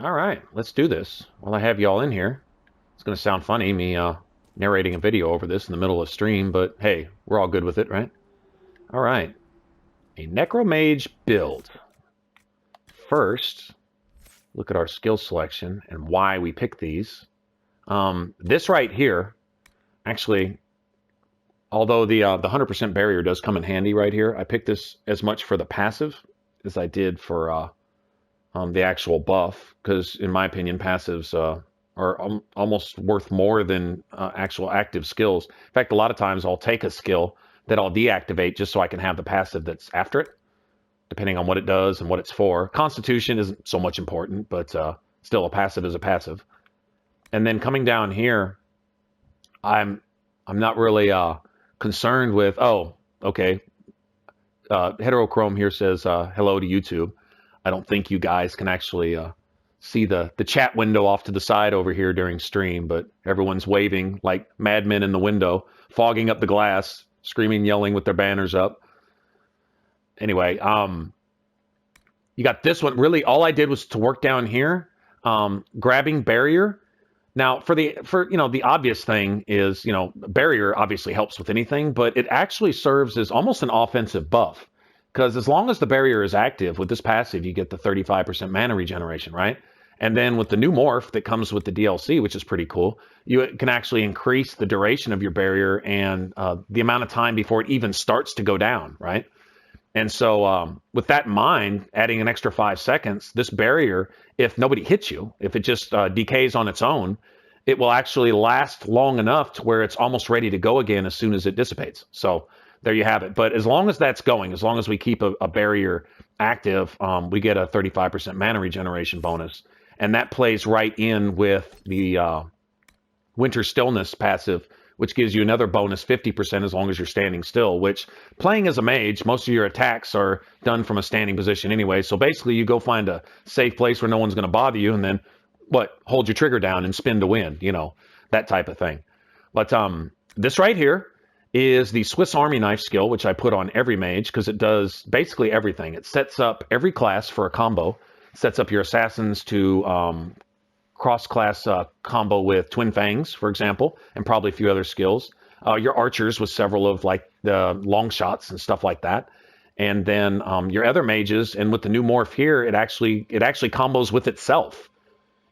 All right, let's do this. While I have y'all in here, it's going to sound funny, me narrating a video over this in the middle of stream, but hey, we're all good with it, right? All right, a NecroMage build. First, look at our skill selection and why we pick these. This right here, actually, although the 100% barrier does come in handy right here, I picked this as much for the passive as I did for the actual buff, because in my opinion, passives are almost worth more than actual active skills. In fact, a lot of times I'll take a skill that I'll deactivate just so I can have the passive that's after it, depending on what it does and what it's for. Constitution isn't so much important, but still a passive is a passive. And then coming down here, I'm not really concerned with, oh, okay, Heterochrome here says hello to YouTube. I don't think you guys can actually see the chat window off to the side over here during stream, but everyone's waving like madmen in the window, fogging up the glass, screaming, yelling with their banners up. Anyway, you got this one. Really, all I did was to work down here, grabbing barrier. Now, for the obvious thing is, barrier obviously helps with anything, but it actually serves as almost an offensive buff. Because as long as the barrier is active, with this passive, you get the 35% mana regeneration, right? And then with the new morph that comes with the DLC, which is pretty cool, you can actually increase the duration of your barrier and the amount of time before it even starts to go down, right? And so with that in mind, adding an extra 5 seconds, this barrier, if nobody hits you, if it just decays on its own, it will actually last long enough to where it's almost ready to go again as soon as it dissipates. So there you have it. But as long as that's going, as long as we keep a barrier active, we get a 35% mana regeneration bonus. And that plays right in with the Winter Stillness passive, which gives you another bonus 50% as long as you're standing still, which playing as a mage, most of your attacks are done from a standing position anyway. So basically you go find a safe place where no one's going to bother you and then hold your trigger down and spin to win, that type of thing. But this right here is the Swiss Army knife skill, which I put on every mage because it does basically everything. It sets up every class for a combo, sets up your assassins to cross-class combo with Twin Fangs, for example, and probably a few other skills. Your archers with several of like the long shots and stuff like that. And then your other mages, and with the new morph here, it actually combos with itself.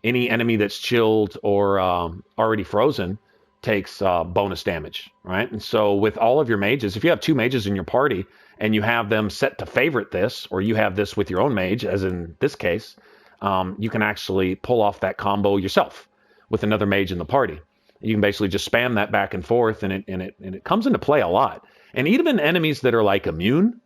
Any enemy that's chilled or already frozen takes bonus damage, right? And so with all of your mages, if you have 2 mages in your party and you have them set to favorite this, or you have this with your own mage, as in this case, you can actually pull off that combo yourself with another mage in the party. You can basically just spam that back and forth, and it comes into play a lot. And even enemies that are like immune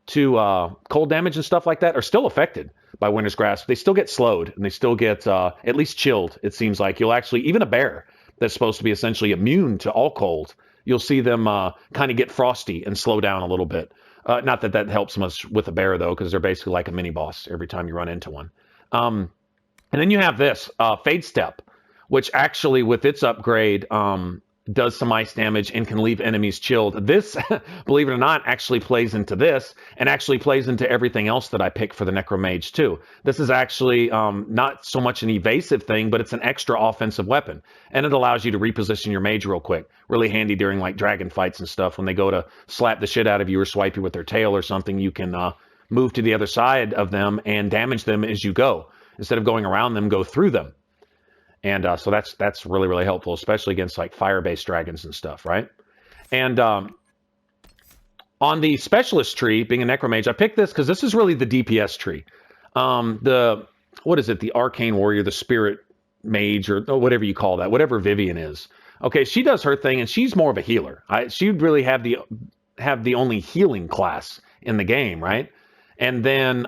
to cold damage and stuff like that are still affected by Winter's Grasp. They still get slowed, and they still get at least chilled, it seems like. You'll actually, even a bear that's supposed to be essentially immune to all cold, you'll see them kind of get frosty and slow down a little bit. Not that that helps much with a bear, though, because they're basically like a mini-boss every time you run into one. And then you have this, Fade Step, which actually, with its upgrade, does some ice damage and can leave enemies chilled. This, believe it or not, actually plays into this and actually plays into everything else that I pick for the NecroMage too. This is actually not so much an evasive thing, but it's an extra offensive weapon. And it allows you to reposition your mage real quick. Really handy during like dragon fights and stuff. When they go to slap the shit out of you or swipe you with their tail or something, you can move to the other side of them and damage them as you go. Instead of going around them, go through them. And so that's really, really helpful, especially against like fire-based dragons and stuff, right? And on the specialist tree, being a necromage, I picked this because this is really the DPS tree. What is it? The arcane warrior, the spirit mage, or whatever you call that, whatever Vivian is. Okay, she does her thing, and she's more of a healer. She'd really have the only healing class in the game, right? And then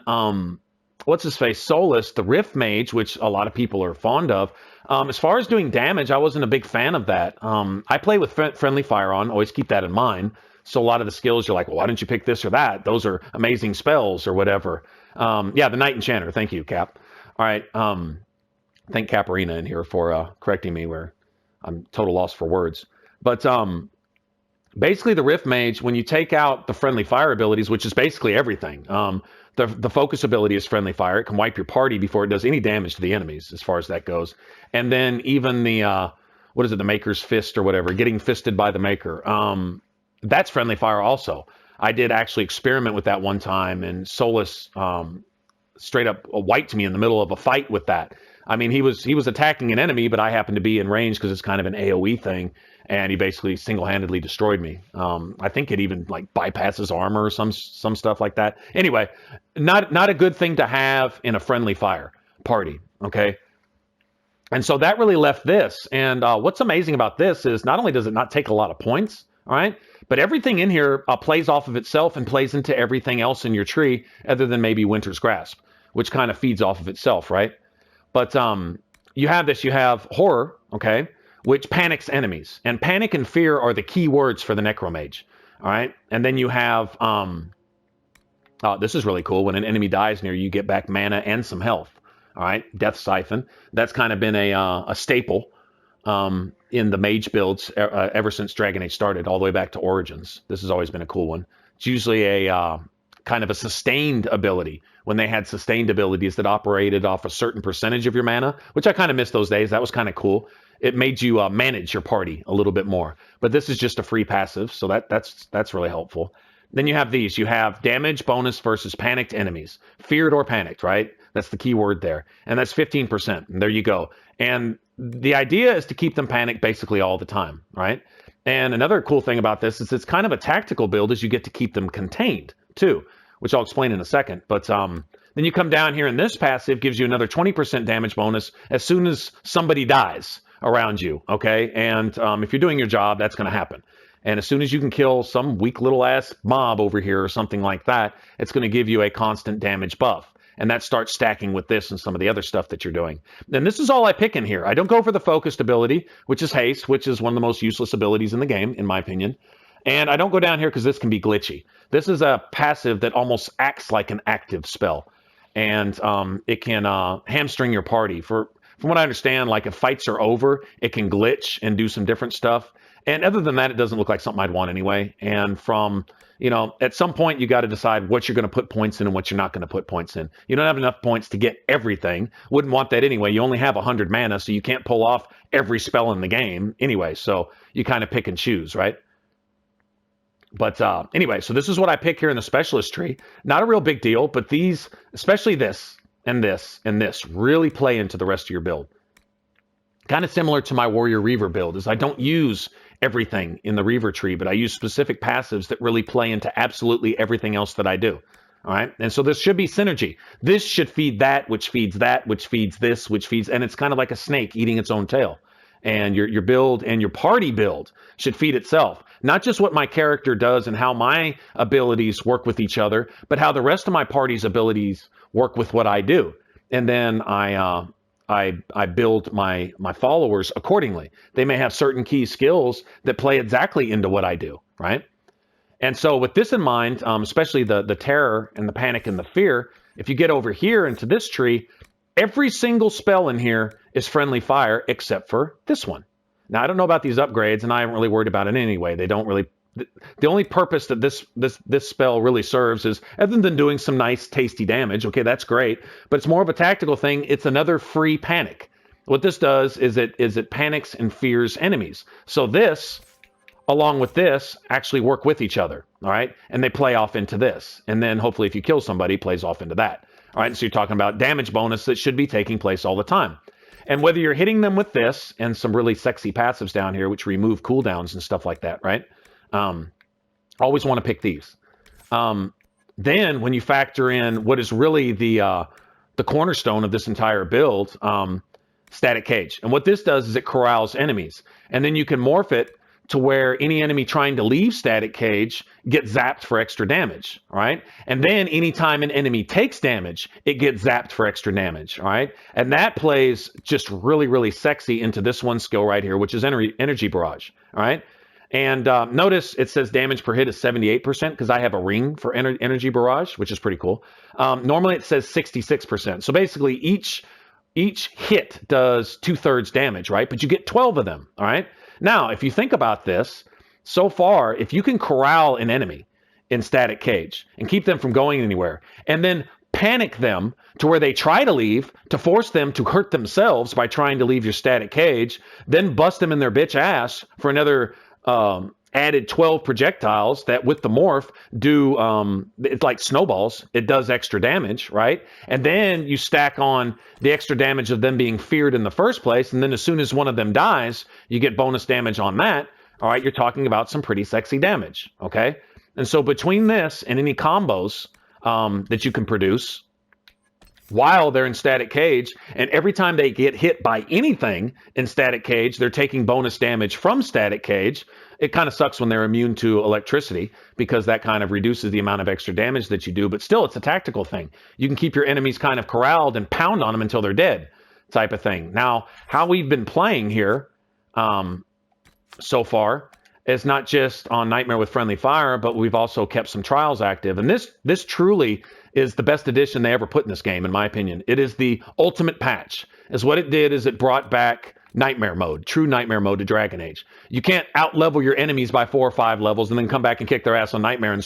what's his face? Solus, the Rift Mage, which a lot of people are fond of. As far as doing damage, I wasn't a big fan of that. I play with friendly fire on, always keep that in mind. So a lot of the skills, you're like, well, why didn't you pick this or that? Those are amazing spells or whatever. Yeah, the Night Enchanter. Thank you, Cap. All right. Thank Caparina in here for correcting me where I'm total loss for words. But basically the Rift Mage, when you take out the friendly fire abilities, which is basically everything, the focus ability is friendly fire. It can wipe your party before it does any damage to the enemies, as far as that goes. And then even the, what is it, the Maker's Fist or whatever, getting fisted by the Maker, that's friendly fire also. I did actually experiment with that one time, and Solus straight up wiped me in the middle of a fight with that. I mean, he was attacking an enemy, but I happened to be in range because it's kind of an AoE thing, and he basically single-handedly destroyed me. I think it even like bypasses armor or some stuff like that. Anyway, not a good thing to have in a friendly fire party. Okay. And so that really left this. And what's amazing about this is not only does it not take a lot of points, all right, but everything in here plays off of itself and plays into everything else in your tree, other than maybe Winter's Grasp, which kind of feeds off of itself, right? But you have this, you have horror, okay, which panics enemies. And panic and fear are the key words for the Necromage, all right? And then you have, this is really cool. When an enemy dies near you, you get back mana and some health, all right? Death Siphon. That's kind of been a staple in the mage builds ever since Dragon Age started, all the way back to Origins. This has always been a cool one. It's usually a kind of a sustained ability, when they had sustained abilities that operated off a certain percentage of your mana, which I kind of miss those days. That was kind of cool. It made you manage your party a little bit more. But this is just a free passive, so that's really helpful. Then you have these. You have damage bonus versus panicked enemies. Feared or panicked, right? That's the key word there. And that's 15%. And there you go. And the idea is to keep them panicked basically all the time, right? And another cool thing about this is it's kind of a tactical build, as you get to keep them contained too, which I'll explain in a second. But then you come down here, and this passive gives you another 20% damage bonus as soon as somebody dies around you, okay? And if you're doing your job, that's going to happen. And as soon as you can kill some weak little ass mob over here or something like that, it's going to give you a constant damage buff. And that starts stacking with this and some of the other stuff that you're doing. And this is all I pick in here. I don't go for the focused ability, which is haste, which is one of the most useless abilities in the game, in my opinion. And I don't go down here because this can be glitchy. This is a passive that almost acts like an active spell. And it can hamstring your party. From what I understand, like if fights are over, it can glitch and do some different stuff. And other than that, it doesn't look like something I'd want anyway. And from, at some point, you got to decide what you're going to put points in and what you're not going to put points in. You don't have enough points to get everything. Wouldn't want that anyway. You only have 100 mana, so you can't pull off every spell in the game anyway. So you kind of pick and choose, right? But anyway, so this is what I pick here in the specialist tree. Not a real big deal, but these, especially this and this and this, really play into the rest of your build. Kind of similar to my Warrior Reaver build, is I don't use everything in the Reaver tree, but I use specific passives that really play into absolutely everything else that I do. All right, and so this should be synergy. This should feed that, which feeds that, which feeds this, which feeds, and it's kind of like a snake eating its own tail. And your build and your party build should feed itself. Not just what my character does and how my abilities work with each other, but how the rest of my party's abilities work with what I do. And then I build my followers accordingly. They may have certain key skills that play exactly into what I do, right? And so with this in mind, especially the terror and the panic and the fear, if you get over here into this tree, every single spell in here is friendly fire except for this one. Now, I don't know about these upgrades, and I haven't really worried about it anyway. They don't really... The only purpose that this spell really serves is, other than doing some nice, tasty damage, okay, that's great, but it's more of a tactical thing. It's another free panic. What this does is it panics and fears enemies. So this, along with this, actually work with each other, all right? And they play off into this. And then hopefully if you kill somebody, it plays off into that. All right, so you're talking about damage bonus that should be taking place all the time. And whether you're hitting them with this and some really sexy passives down here, which remove cooldowns and stuff like that, right? Always want to pick these. Then when you factor in what is really the cornerstone of this entire build, Static Cage. And what this does is it corrals enemies. And then you can morph it to where any enemy trying to leave Static Cage gets zapped for extra damage, all right? And then anytime an enemy takes damage, it gets zapped for extra damage, all right? And that plays just really, really sexy into this one skill right here, which is Energy Barrage, all right? And notice it says damage per hit is 78% because I have a ring for Energy Barrage, which is pretty cool. Normally it says 66%. So basically each hit does 2/3 damage, right? But you get 12 of them, all right? Now, if you think about this, so far, if you can corral an enemy in static cage and keep them from going anywhere, and then panic them to where they try to leave, to force them to hurt themselves by trying to leave your static cage, then bust them in their bitch ass for another added 12 projectiles that with the morph do, it's like snowballs. It does extra damage, right? And then you stack on the extra damage of them being feared in the first place. And then as soon as one of them dies, you get bonus damage on that. All right, you're talking about some pretty sexy damage, okay? And so between this and any combos that you can produce while they're in static cage, and every time they get hit by anything in static cage, they're taking bonus damage from static cage. It kind of sucks when they're immune to electricity because that kind of reduces the amount of extra damage that you do, but still it's a tactical thing. You can keep your enemies kind of corralled and pound on them until they're dead type of thing. Now, how we've been playing here so far is not just on Nightmare with Friendly Fire, but we've also kept some trials active. And this truly is the best addition they ever put in this game, in my opinion. It is the ultimate patch. Is what it did is it brought back Nightmare mode, true Nightmare mode to Dragon Age. You can't out-level your enemies by 4 or 5 levels and then come back and kick their ass on Nightmare and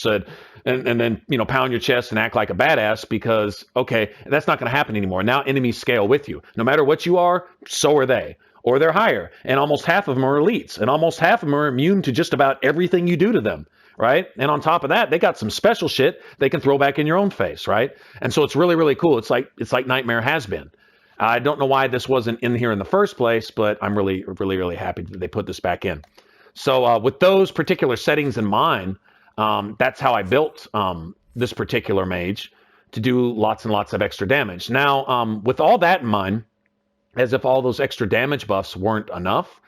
then, you know, pound your chest and act like a badass because, okay, that's not going to happen anymore. Now enemies scale with you. No matter what you are, so are they. Or they're higher. And almost half of them are elites. And almost half of them are immune to just about everything you do to them, right? And on top of that, they got some special shit they can throw back in your own face, right? And so it's really, really cool. It's like Nightmare has been. I don't know why this wasn't in here in the first place, but I'm really, really, really happy that they put this back in. So with those particular settings in mind, that's how I built this particular mage to do lots and lots of extra damage. Now, with all that in mind, as if all those extra damage buffs weren't enough,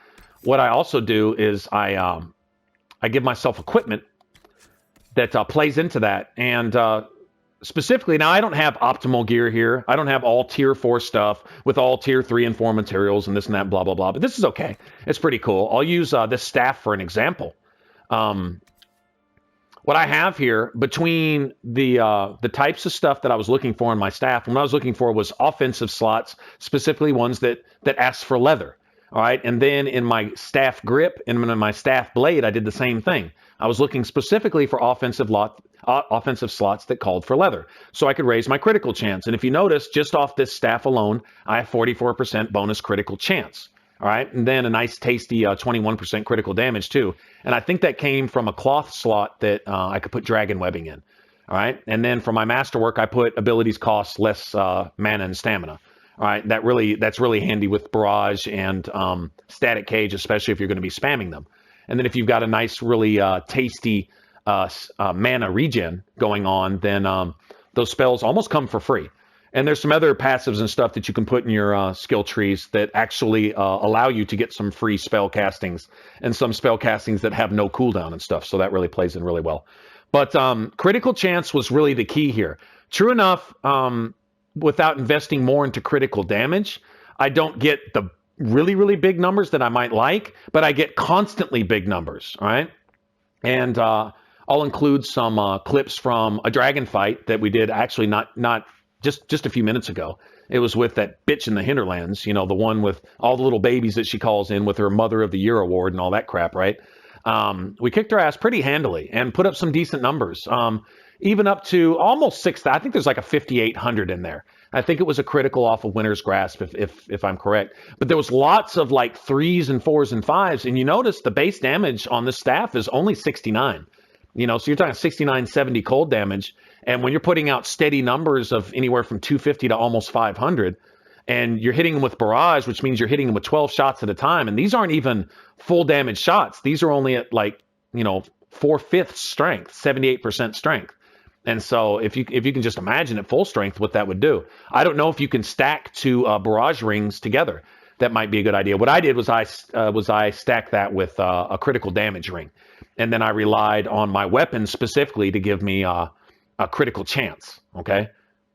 what I also do is I give myself equipment that plays into that. And specifically, now I don't have optimal gear here. I don't have all tier 4 stuff with all tier 3 and 4 materials and this and that, blah, blah, blah. But this is okay. It's pretty cool. I'll use this staff for an example. What I have here between the types of stuff that I was looking for in my staff, and what I was looking for was offensive slots, specifically ones that ask for leather. All right, and then in my staff grip and in my staff blade, I did the same thing. I was looking specifically for offensive slots that called for leather, so I could raise my critical chance. And if you notice, just off this staff alone, I have 44% bonus critical chance. All right, and then a nice tasty 21% critical damage too. And I think that came from a cloth slot that I could put dragon webbing in. All right, and then for my masterwork, I put abilities cost less mana and stamina. All right, that's really handy with barrage and static cage, especially if you're going to be spamming them. And then if you've got a nice, really tasty mana regen going on, then those spells almost come for free. And there's some other passives and stuff that you can put in your skill trees that actually allow you to get some free spell castings and some spell castings that have no cooldown and stuff. So that really plays in really well. But critical chance was really the key here. True enough, without investing more into critical damage, I don't get the really, really big numbers that I might like, but I get constantly big numbers, all right? And I'll include some clips from a dragon fight that we did actually not just a few minutes ago. It was with that bitch in the hinterlands, you know, the one with all the little babies that she calls in with her Mother of the Year award and all that crap, right? We kicked her ass pretty handily and put up some decent numbers, even up to almost 6,000. I think there's like a 5,800 in there. I think it was a critical off of Winter's Grasp, if I'm correct. But there was lots of like 3s and 4s and 5s, and you notice the base damage on this staff is only 69. You know, so you're talking 69, 70 cold damage. And when you're putting out steady numbers of anywhere from 250 to almost 500, and you're hitting them with barrage, which means you're hitting them with 12 shots at a time. And these aren't even full damage shots. These are only at like, you know, 4/5 strength, 78% strength. And so if you can just imagine at full strength what that would do. I don't know if you can stack 2 barrage rings together. That might be a good idea. What I did was I stacked that with a critical damage ring. And then I relied on my weapon specifically to give me a critical chance, okay?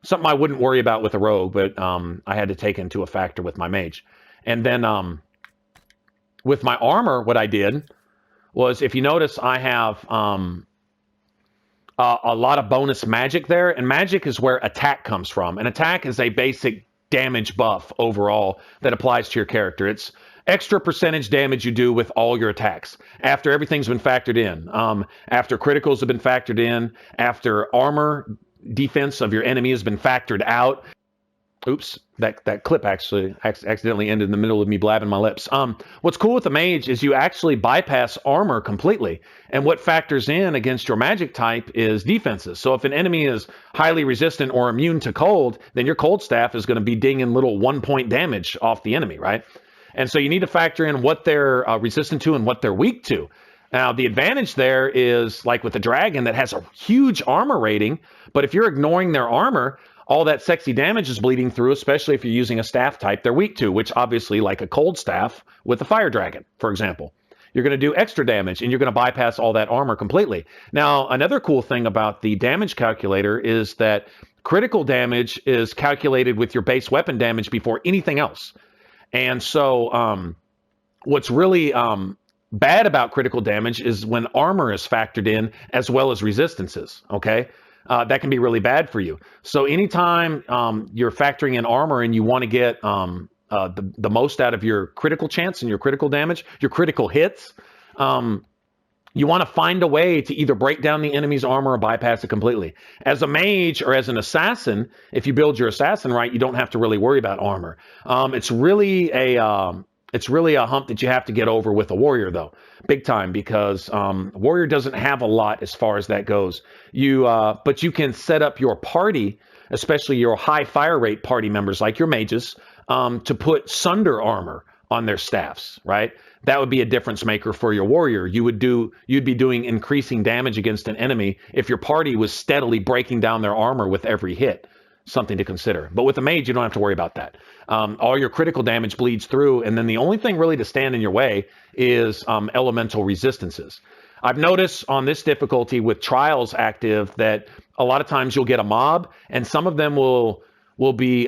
Something I wouldn't worry about with a rogue, but I had to take into a factor with my mage. And then with my armor, what I did was, if you notice, I have a lot of bonus magic there, and magic is where attack comes from. And attack is a basic damage buff overall that applies to your character. It's extra percentage damage you do with all your attacks after everything's been factored in, after criticals have been factored in, after armor defense of your enemy has been factored out. Oops, that clip actually accidentally ended in the middle of me blabbing my lips. What's cool with the mage is you actually bypass armor completely, and what factors in against your magic type is defenses. So if an enemy is highly resistant or immune to cold, then your cold staff is going to be dinging little 1-point damage off the enemy, right? And so you need to factor in what they're resistant to and what they're weak to. Now, the advantage there is, like with the dragon that has a huge armor rating, but if you're ignoring their armor, all that sexy damage is bleeding through, especially if you're using a staff type they're weak to, which obviously, like a cold staff with a fire dragon, for example, you're going to do extra damage and you're going to bypass all that armor completely. Now, another cool thing about the damage calculator is that critical damage is calculated with your base weapon damage before anything else. And so what's really bad about critical damage is when armor is factored in as well as resistances, okay? That can be really bad for you. So anytime you're factoring in armor and you want to get the most out of your critical chance and your critical damage, your critical hits, you want to find a way to either break down the enemy's armor or bypass it completely. As a mage or as an assassin, if you build your assassin right, you don't have to really worry about armor. It's really a hump that you have to get over with a warrior, though, big time, because warrior doesn't have a lot as far as that goes. But you can set up your party, especially your high fire rate party members like your mages, to put sunder armor on their staffs, right? That would be a difference maker for your warrior. You'd be doing increasing damage against an enemy if your party was steadily breaking down their armor with every hit. Something to consider. But with a mage, you don't have to worry about that. All your critical damage bleeds through, and then the only thing really to stand in your way is elemental resistances. I've noticed on this difficulty with trials active that a lot of times you'll get a mob, and some of them will be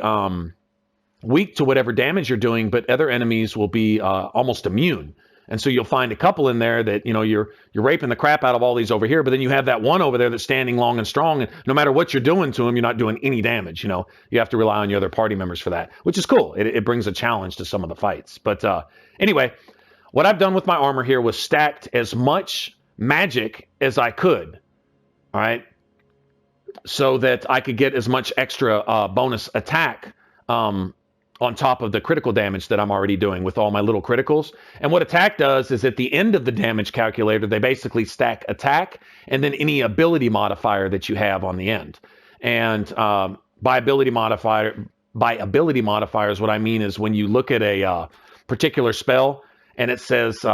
weak to whatever damage you're doing, but other enemies will be almost immune. And so you'll find a couple in there that, you're raping the crap out of all these over here, but then you have that one over there that's standing long and strong, and no matter what you're doing to him, you're not doing any damage. You have to rely on your other party members for that, which is cool. It brings a challenge to some of the fights. But anyway, what I've done with my armor here was stacked as much magic as I could, all right, so that I could get as much extra bonus attack on top of the critical damage that I'm already doing with all my little criticals. And what attack does is at the end of the damage calculator, they basically stack attack and then any ability modifier that you have on the end. And by ability modifiers, what I mean is when you look at a particular spell and it says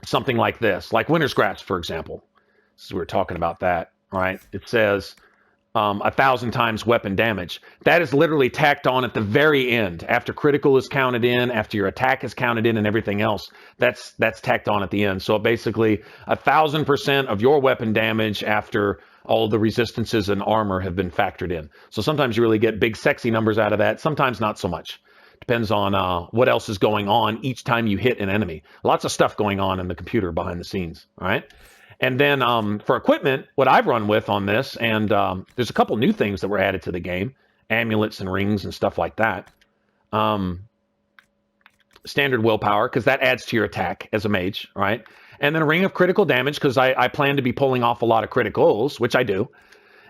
something like this, like Winter's Grasp, for example. So we were talking about that, right? It says 1,000 times weapon damage. That is literally tacked on at the very end. After critical is counted in, after your attack is counted in and everything else, that's tacked on at the end. So basically 1,000% of your weapon damage after all the resistances and armor have been factored in. So sometimes you really get big sexy numbers out of that. Sometimes not so much. Depends on what else is going on each time you hit an enemy. Lots of stuff going on in the computer behind the scenes. All right. And then for equipment, what I've run with on this, and there's a couple new things that were added to the game, amulets and rings and stuff like that. Standard willpower, because that adds to your attack as a mage, right? And then a ring of critical damage, because I plan to be pulling off a lot of criticals, which I do.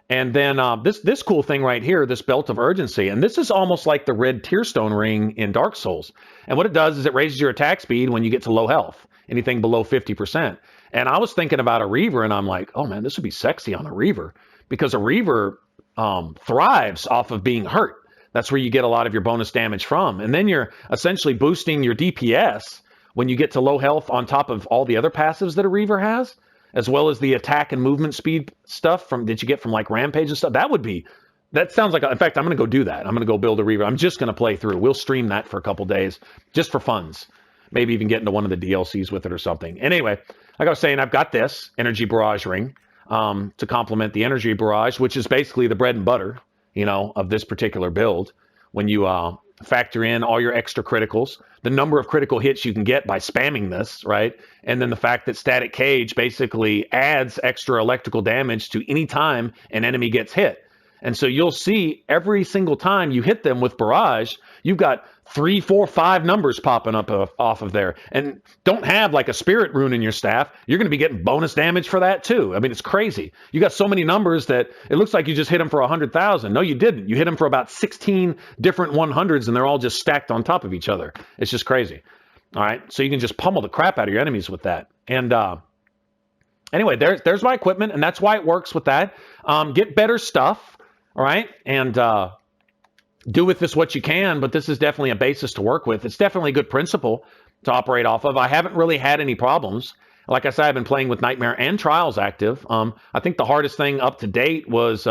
And then this cool thing right here, this belt of urgency. And this is almost like the red tearstone ring in Dark Souls. And what it does is it raises your attack speed when you get to low health, anything below 50%. And I was thinking about a Reaver, and I'm like, oh man, this would be sexy on a Reaver, because a Reaver thrives off of being hurt. That's where you get a lot of your bonus damage from. And then you're essentially boosting your DPS when you get to low health on top of all the other passives that a Reaver has, as well as the attack and movement speed stuff that you get from like Rampage and stuff. That sounds like, in fact, I'm going to go do that. I'm going to go build a Reaver. I'm just going to play through. We'll stream that for a couple days just for funs. Maybe even get into one of the DLCs with it or something. Anyway, like I was saying, I've got this Energy Barrage ring to complement the Energy Barrage, which is basically the bread and butter, of this particular build. When you factor in all your extra criticals, the number of critical hits you can get by spamming this, right? And then the fact that Static Cage basically adds extra electrical damage to any time an enemy gets hit. And so you'll see every single time you hit them with Barrage, you've got 3, 4, 5 numbers popping up off of there. And don't have like a Spirit Rune in your staff, you're going to be getting bonus damage for that too. I mean, it's crazy. You got so many numbers that it looks like you just hit them for 100,000. No, you didn't. You hit them for about 16 different 100s, and they're all just stacked on top of each other. It's just crazy. All right, so you can just pummel the crap out of your enemies with that. And anyway, there's my equipment, and that's why it works with that. Get better stuff. All right, and do with this what you can, but this is definitely a basis to work with. It's definitely a good principle to operate off of. I haven't really had any problems. Like I said, I've been playing with Nightmare and Trials active. I think the hardest thing up to date was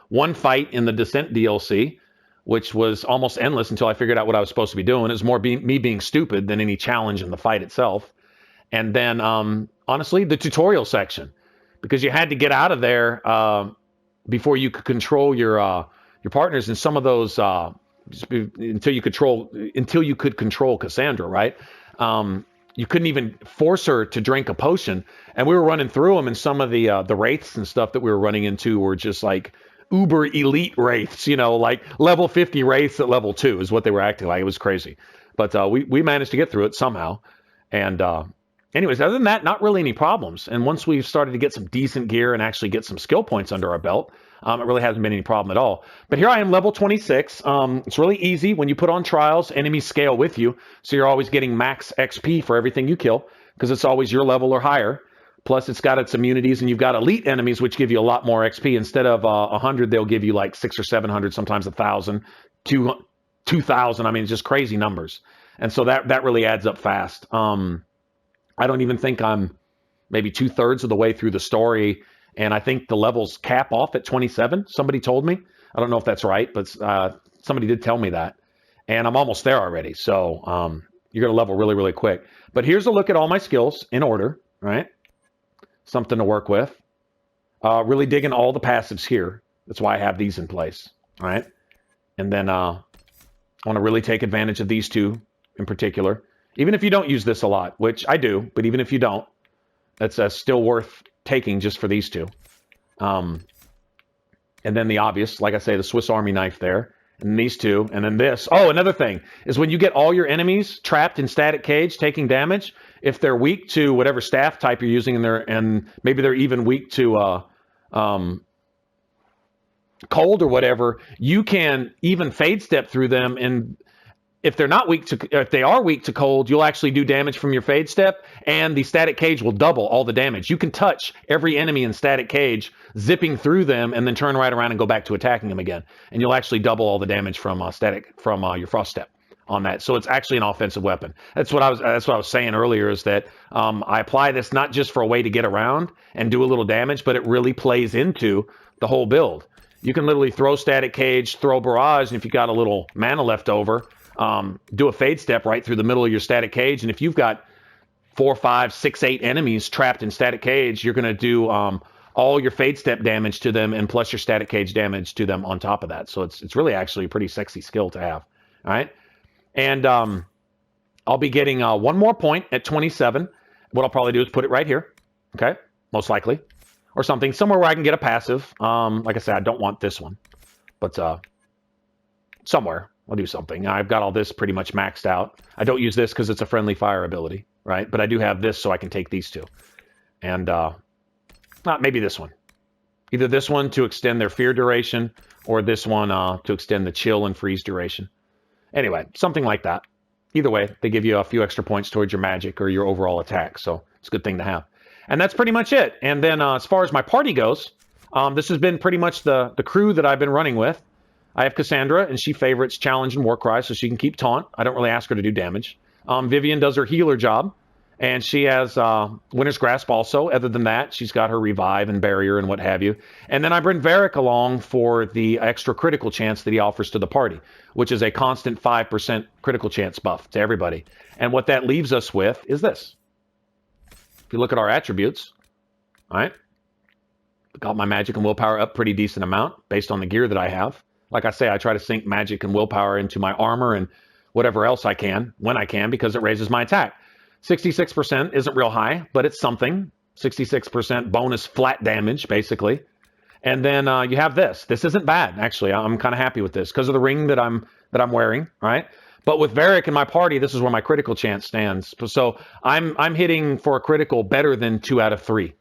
one fight in the Descent DLC, which was almost endless until I figured out what I was supposed to be doing. It was more me being stupid than any challenge in the fight itself. And then, honestly, the tutorial section, because you had to get out of there before you could control your partners in some of those until you could control Cassandra, right? You couldn't even force her to drink a potion, and we were running through them, and some of the wraiths and stuff that we were running into were just like uber elite wraiths, you know, like level 50 wraiths at level 2 is what they were acting like. It was crazy, but we managed to get through it somehow. And anyways, other than that, not really any problems. And once we've started to get some decent gear and actually get some skill points under our belt, it really hasn't been any problem at all. But here I am, level 26. It's really easy. When you put on Trials, enemies scale with you. So you're always getting max XP for everything you kill, because it's always your level or higher. Plus, it's got its immunities, and you've got elite enemies, which give you a lot more XP. Instead of 100, they'll give you like 600 or 700, sometimes 1,000, 2,000. I mean, it's just crazy numbers. And so that really adds up fast. I don't even think I'm maybe 2/3 of the way through the story, and I think the levels cap off at 27. Somebody told me. I don't know if that's right, but somebody did tell me that. And I'm almost there already, so you're going to level really, really quick. But here's a look at all my skills in order, right? Something to work with. Really digging all the passives here. That's why I have these in place, all right? And then I want to really take advantage of these two in particular. Even if you don't use this a lot, which I do, but even if you don't, that's still worth taking just for these two. And then the obvious, like I say, the Swiss Army knife there, and these two, and then this. Oh, another thing is when you get all your enemies trapped in static cage taking damage, if they're weak to whatever staff type you're using, and maybe they're even weak to cold or whatever, you can even fade step through them, and if they are weak to cold, you'll actually do damage from your fade step, and the static cage will double all the damage. You can touch every enemy in static cage, zipping through them, and then turn right around and go back to attacking them again. And you'll actually double all the damage from your frost step on that. So it's actually an offensive weapon. That's what I was saying earlier, is that I apply this not just for a way to get around and do a little damage, but it really plays into the whole build. You can literally throw static cage, throw barrage, and if you got a little mana left over, do a fade step right through the middle of your static cage. And if you've got 4, 5, 6, 8 enemies trapped in static cage, you're going to do all your fade step damage to them, and plus your static cage damage to them on top of that. So it's really actually a pretty sexy skill to have. All right. And I'll be getting one more point at 27. What I'll probably do is put it right here. Okay. Most likely. Or something. Somewhere where I can get a passive. Like I said, I don't want this one. But somewhere. I'll do something. I've got all this pretty much maxed out. I don't use this because it's a friendly fire ability, right? But I do have this so I can take these two. And maybe this one. Either this one to extend their fear duration, or this one to extend the chill and freeze duration. Anyway, something like that. Either way, they give you a few extra points towards your magic or your overall attack, so it's a good thing to have. And that's pretty much it. And then as far as my party goes, this has been pretty much the crew that I've been running with. I have Cassandra, and she favorites Challenge and Warcry, so she can keep Taunt. I don't really ask her to do damage. Vivian does her healer job, and she has Winter's Grasp also. Other than that, she's got her Revive and Barrier and what have you. And then I bring Varric along for the extra critical chance that he offers to the party, which is a constant 5% critical chance buff to everybody. And what that leaves us with is this. If you look at our attributes, all right, got my magic and willpower up pretty decent amount based on the gear that I have. Like I say, I try to sync magic and willpower into my armor and whatever else I can, when I can, because it raises my attack. 66% isn't real high, but it's something. 66% bonus flat damage, basically. And then you have this. This isn't bad, actually. I'm kind of happy with this because of the ring that I'm wearing, right? But with Varric in my party, this is where my critical chance stands. So I'm hitting for a critical better than 2 out of 3.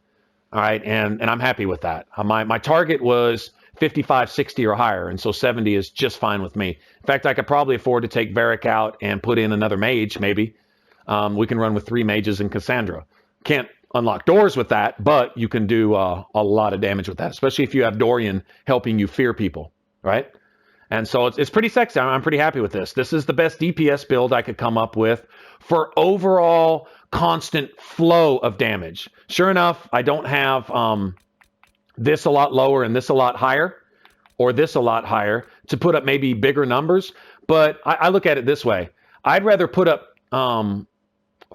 All right, and I'm happy with that. My target was 55, 60 or higher, and so 70 is just fine with me. In fact, I could probably afford to take Varric out and put in another mage, maybe. We can run with 3 mages and Cassandra. Can't unlock doors with that, but you can do a lot of damage with that, especially if you have Dorian helping you fear people, right? And so it's pretty sexy. I'm pretty happy with this. This is the best DPS build I could come up with for overall constant flow of damage. Sure enough, I don't have this a lot lower and this a lot higher, or this a lot higher to put up maybe bigger numbers. But I look at it this way. I'd rather put up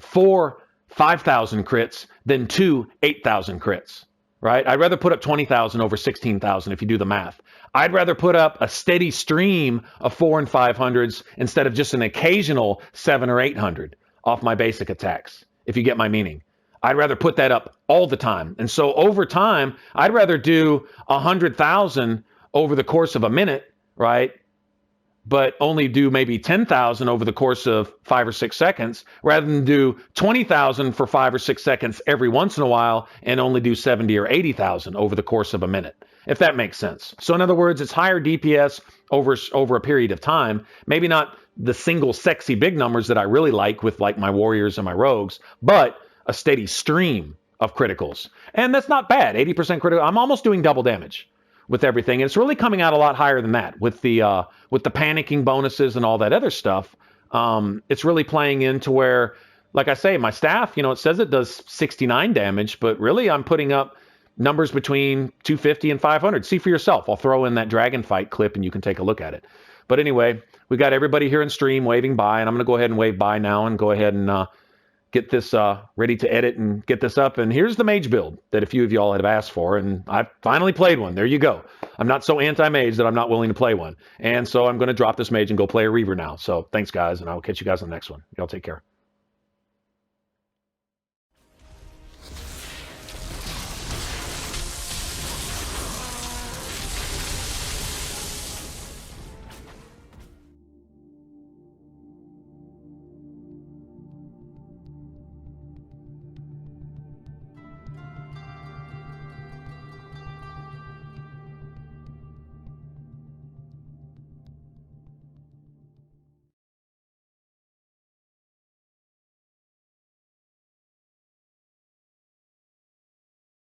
4 5,000 crits than 2 8,000 crits, right? I'd rather put up 20,000 over 16,000 if you do the math. I'd rather put up a steady stream of 4 and 500s instead of just an occasional 7 or 800 off my basic attacks, if you get my meaning. I'd rather put that up all the time. And so over time, I'd rather do 100,000 over the course of a minute, right? But only do maybe 10,000 over the course of 5 or 6 seconds, rather than do 20,000 for 5 or 6 seconds every once in a while and only do 70 or 80,000 over the course of a minute, if that makes sense. So in other words, it's higher DPS over a period of time, maybe not the single sexy big numbers that I really like with like my warriors and my rogues, but a steady stream of criticals. And that's not bad, 80% critical. I'm almost doing double damage with everything. And it's really coming out a lot higher than that with the panicking bonuses and all that other stuff. It's really playing into where, like I say, my staff, it says it does 69 damage, but really I'm putting up numbers between 250 and 500. See for yourself. I'll throw in that dragon fight clip and you can take a look at it. But anyway, we got everybody here in stream waving by, and I'm going to go ahead and wave by now and go ahead and get this ready to edit and get this up. And here's the mage build that a few of y'all have asked for, and I've finally played one. There you go. I'm not so anti-mage that I'm not willing to play one. And so I'm going to drop this mage and go play a Reaver now. So thanks, guys, and I'll catch you guys on the next one. Y'all take care.